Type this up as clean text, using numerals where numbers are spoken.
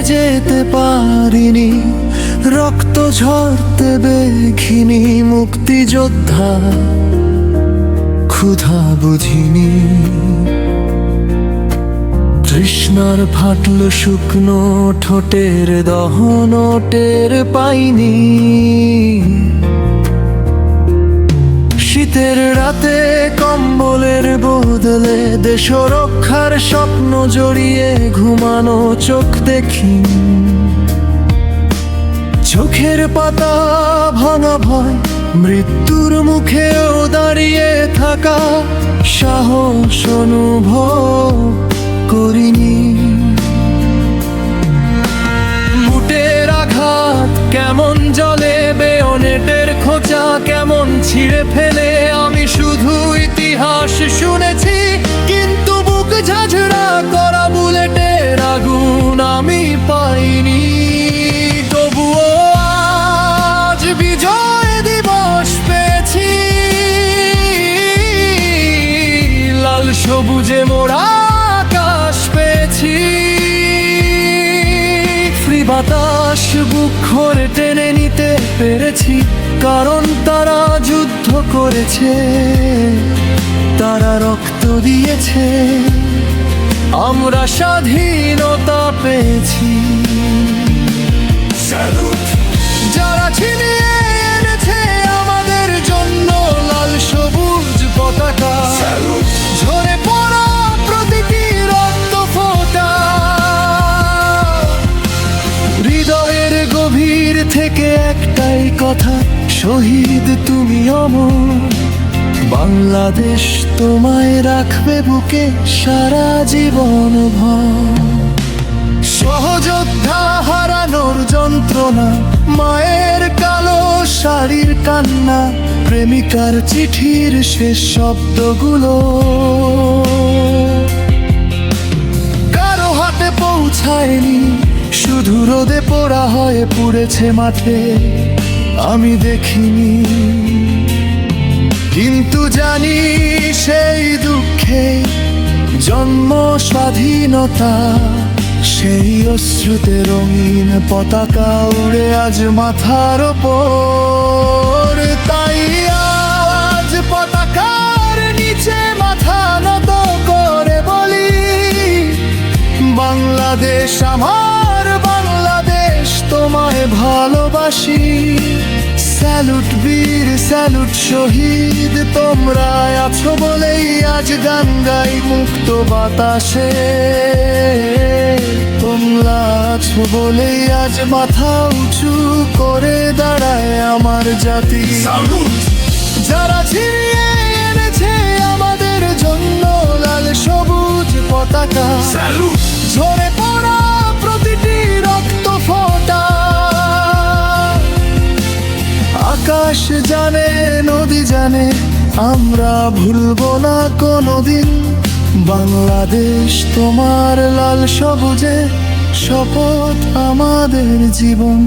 যেতে পারিনি, রক্ত ঝরতে দেখিনি, মুক্তিযোদ্ধা ক্ষুধা বুঝিনি। তৃষ্ণার ফাটল শুকনো ঠোঁটের দহন টের পাইনি। শীতের রাতে কম্বলের বদলে দেশ রক্ষার স্বপ্ন জড়িয়ে ঘুমানো চোখ দেখি। চোখের পাতা ভাঙা ভয়, মৃত্যুর মুখেও দাঁড়িয়ে থাকা সাহস অনুভব করিনি। বুটের আঘাত কেমন জলে, বেয়নেটের খোঁচা কেমন ছিঁড়ে ফেলে, আমি শুধু ইতিহাস শুনেছি, কিন্তু বুক ঝাঁঝরা করা বুলেটের আগুন আমি পাইনি। তবুও আজ বিজয় দিবস পেয়েছি, লাল সবুজে মোড়া আকাশ পেয়েছি। ফ্রি বাতাস বুক ভরে টেনে নিতে পেরেছি, কারণ তারা যুদ্ধ করেছে, তারা রক্ত দিয়েছে, আমরা স্বাধীনতা পেয়েছি। যারা ছিনিয়ে এনেছে আমাদের জন্য লাল সবুজ পতাকা, ঝরে পড়া প্রতিটি রক্ত ফোঁটা, হৃদয়ের গভীর থেকে একটাই কথা, শহীদ তুমি অমর, বাংলাদেশ তোমায় রাখবে বুকে সারা জীবন ভর। সহযোদ্ধা হারানোর যন্ত্রণা, মায়ের কালো শাড়ির কান্না, প্রেমিকার চিঠির শেষ শব্দগুলো কারো হাতে পৌঁছায়নি, শুধু রোদে পোড়া হয়ে পুড়েছে মাঠে, আমি দেখিনি। কিন্তু জানি সেই দুঃখে জন্ম স্বাধীনতা, সেই অশ্রুতে রঙিন পতাকা উড়ে আজ মাথার ওপর। তাই আজ পতাকার নিচে মাথা নত করে বলি, বাংলাদেশ আমার, বাংলাদেশ তোমায় ভালোবাসি। স্যালুট বীর, স্যালুট শহীদ, তোমরা আছো বলেই আজ গান গাই মুক্ত বাতাসে। তোমরা আছো বলেই আজ মাথা উঁচু করে দাঁড়ায় আমার জাতি। যারা ছিনিয়ে এনেছে আমাদের জন্য লাল সবুজ পতাকা, ঝরে পড়া প্রতিটি রক্ত ফোঁটা, আকাশ জানে নদী জানে, আমরা ভুলবো না কোনোদিন, বাংলাদেশ তোমার লাল সবুজে শপথ আমাদের জীবন।